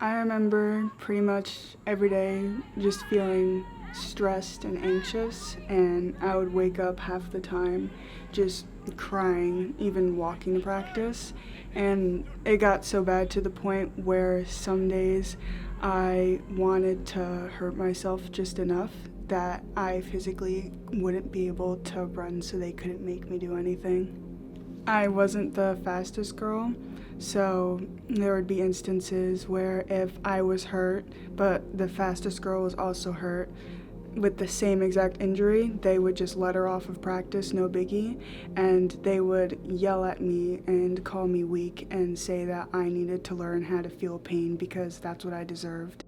I remember pretty much every day just feeling stressed and anxious, and I would wake up half the time just crying, even walking to practice. And it got so bad to the point where some days I wanted to hurt myself just enough that I physically wouldn't be able to run so they couldn't make me do anything. I wasn't the fastest girl, so there would be instances where if I was hurt, but the fastest girl was also hurt with the same exact injury, they would just let her off of practice, no biggie, and they would yell at me and call me weak and say that I needed to learn how to feel pain because that's what I deserved.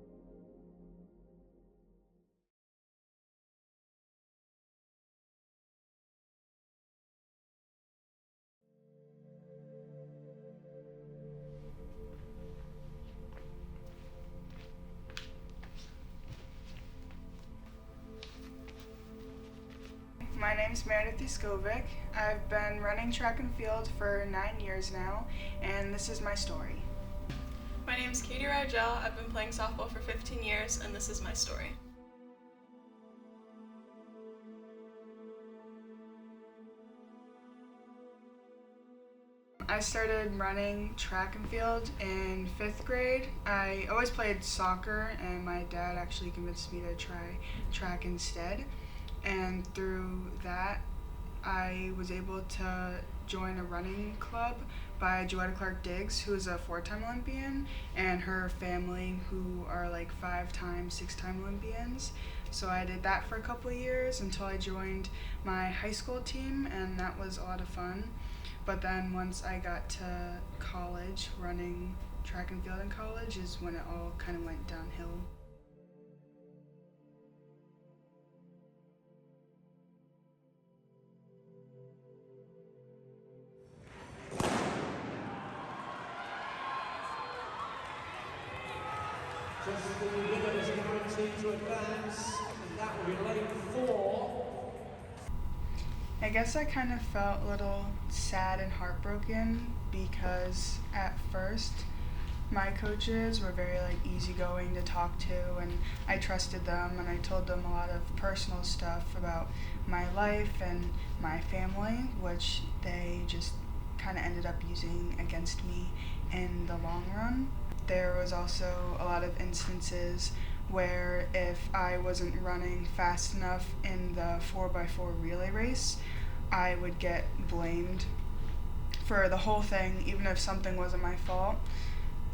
My name's Meredith Iskovic. I've been running track and field for 9 years now, and this is my story. My name's Katie Rigel. I've been playing softball for 15 years, and this is my story. I started running track and field in 5th grade. I always played soccer, and my dad actually convinced me to try track instead. And through that, I was able to join a running club by Joetta Clark Diggs, who is a 4-time Olympian, and her family, who are like 5-time, 6-time Olympians. So I did that for a couple of years until I joined my high school team, and that was a lot of fun. But then once I got to college, running track and field in college is when it all kind of went downhill. Just the winner is guaranteed to advance, and that will be lane 4. I guess I kind of felt a little sad and heartbroken because at first my coaches were very easygoing to talk to, and I trusted them, and I told them a lot of personal stuff about my life and my family, which they just kind of ended up using against me in the long run. There was also a lot of instances where if I wasn't running fast enough in the 4x4 relay race, I would get blamed for the whole thing, even if something wasn't my fault.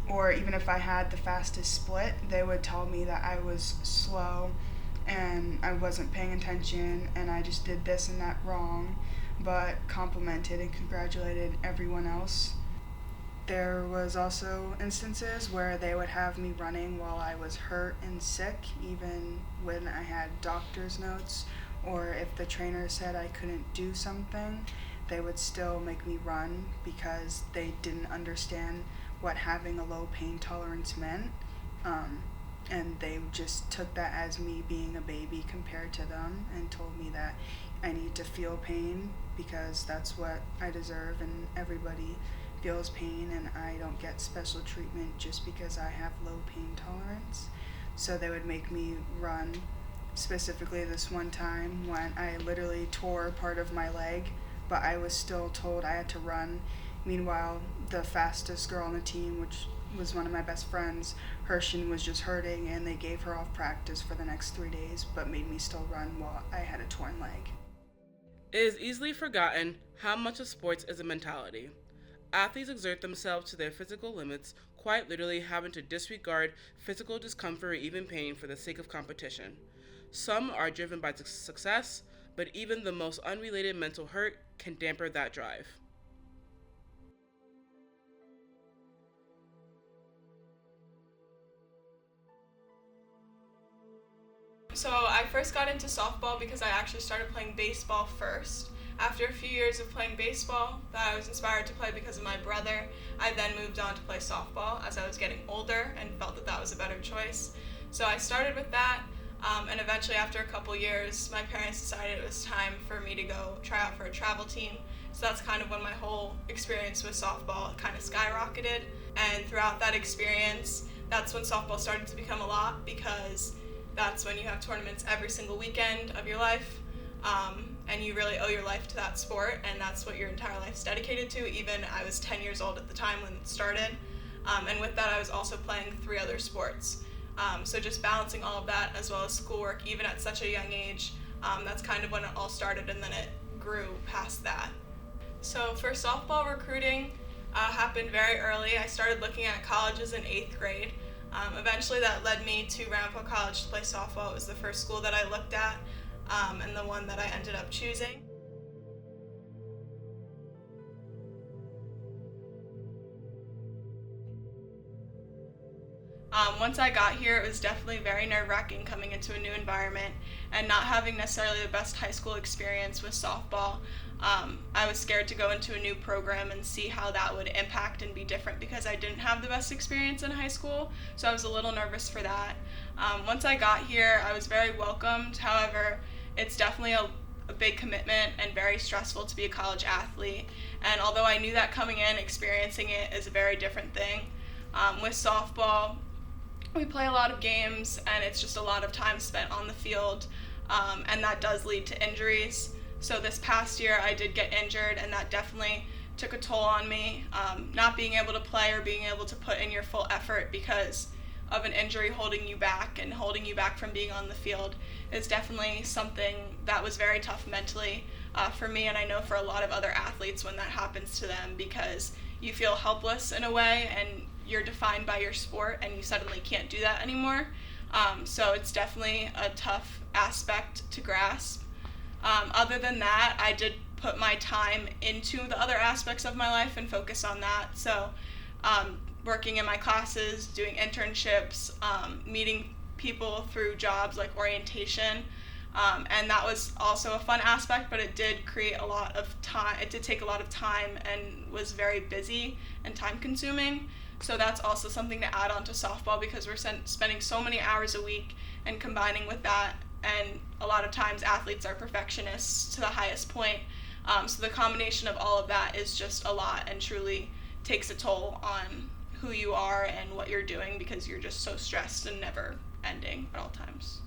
Or even if I had the fastest split, they would tell me that I was slow and I wasn't paying attention and I just did this and that wrong, but complimented and congratulated everyone else. There was also instances where they would have me running while I was hurt and sick, even when I had doctor's notes, or if the trainer said I couldn't do something, they would still make me run because they didn't understand what having a low pain tolerance meant. And they just took that as me being a baby compared to them and told me that I need to feel pain because that's what I deserve, and everybody feels pain and I don't get special treatment just because I have low pain tolerance. So they would make me run, specifically this one time when I literally tore part of my leg, but I was still told I had to run. Meanwhile, the fastest girl on the team, which was one of my best friends, her shin was just hurting and they gave her off practice for the next 3 days, but made me still run while I had a torn leg. It is easily forgotten how much of sports is a mentality. Athletes exert themselves to their physical limits, quite literally having to disregard physical discomfort or even pain for the sake of competition. Some are driven by success, but even the most unrelated mental hurt can dampen that drive. So I first got into softball because I actually started playing baseball first. After a few years of playing baseball that I was inspired to play because of my brother, I then moved on to play softball as I was getting older and felt that that was a better choice. So I started with that, and eventually after a couple years, my parents decided it was time for me to go try out for a travel team. So that's kind of when my whole experience with softball kind of skyrocketed. And throughout that experience, that's when softball started to become a lot, because that's when you have tournaments every single weekend of your life, and you really owe your life to that sport, and that's what your entire life's dedicated to. Even I was 10 years old at the time when it started, and with that I was also playing 3 other sports. So just balancing all of that as well as schoolwork, even at such a young age, that's kind of when it all started, and then it grew past that. So for softball recruiting, happened very early. I started looking at colleges in 8th grade. Eventually that led me to Ramapo College to play softball. It was the first school that I looked at, and the one that I ended up choosing. Once I got here, it was definitely very nerve-wracking coming into a new environment and not having necessarily the best high school experience with softball. I was scared to go into a new program and see how that would impact and be different, because I didn't have the best experience in high school, so I was a little nervous for that. Once I got here, I was very welcomed. However, it's definitely a big commitment and very stressful to be a college athlete, and although I knew that coming in, experiencing it is a very different thing. With softball, we play a lot of games, and it's just a lot of time spent on the field, and that does lead to injuries. So this past year I did get injured, and that definitely took a toll on me. Not being able to play or being able to put in your full effort because of an injury holding you back and holding you back from being on the field is definitely something that was very tough mentally for me, and I know for a lot of other athletes when that happens to them, because you feel helpless in a way, and you're defined by your sport, and you suddenly can't do that anymore. So it's definitely a tough aspect to grasp. Other than that, I did put my time into the other aspects of my life and focus on that. So working in my classes, doing internships, meeting people through jobs like orientation, and that was also a fun aspect, but it did create a lot of time. It did take a lot of time and was very busy and time consuming. So that's also something to add on to softball, because we're spending so many hours a week, and combining with that, and a lot of times athletes are perfectionists to the highest point. So the combination of all of that is just a lot, and truly takes a toll on who you are and what you're doing, because you're just so stressed and never ending at all times.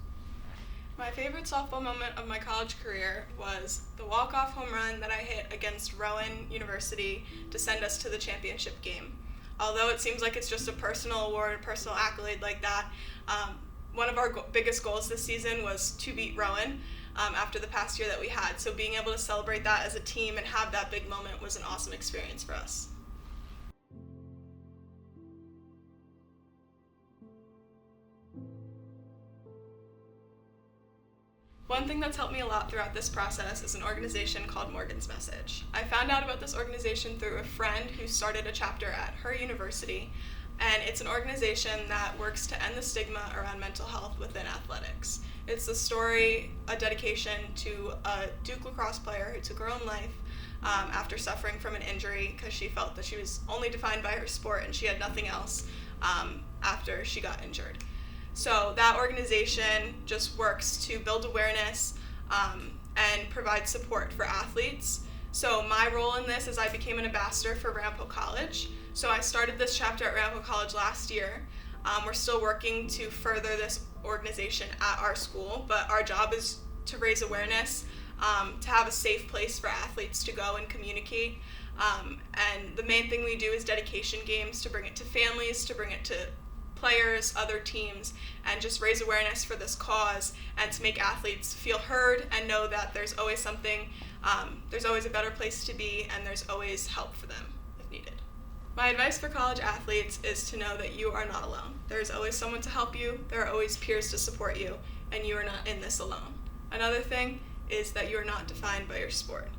My favorite softball moment of my college career was the walk-off home run that I hit against Rowan University to send us to the championship game. Although it seems like it's just a personal award, a personal accolade like that, one of our biggest goals this season was to beat Rowan after the past year that we had. So being able to celebrate that as a team and have that big moment was an awesome experience for us. One thing that's helped me a lot throughout this process is an organization called Morgan's Message. I found out about this organization through a friend who started a chapter at her university, and it's an organization that works to end the stigma around mental health within athletics. It's a story, a dedication to a Duke lacrosse player who took her own life after suffering from an injury, because she felt that she was only defined by her sport and she had nothing else after she got injured. So that organization just works to build awareness and provide support for athletes. So my role in this is I became an ambassador for Ramapo College. So I started this chapter at Ramapo College last year. We're still working to further this organization at our school, but our job is to raise awareness, to have a safe place for athletes to go and communicate. And the main thing we do is dedication games, to bring it to families, to bring it to players, other teams, and just raise awareness for this cause, and to make athletes feel heard and know that there's always something, there's always a better place to be, and there's always help for them if needed. My advice for college athletes is to know that you are not alone. There's always someone to help you, there are always peers to support you, and you are not in this alone. Another thing is that you are not defined by your sport.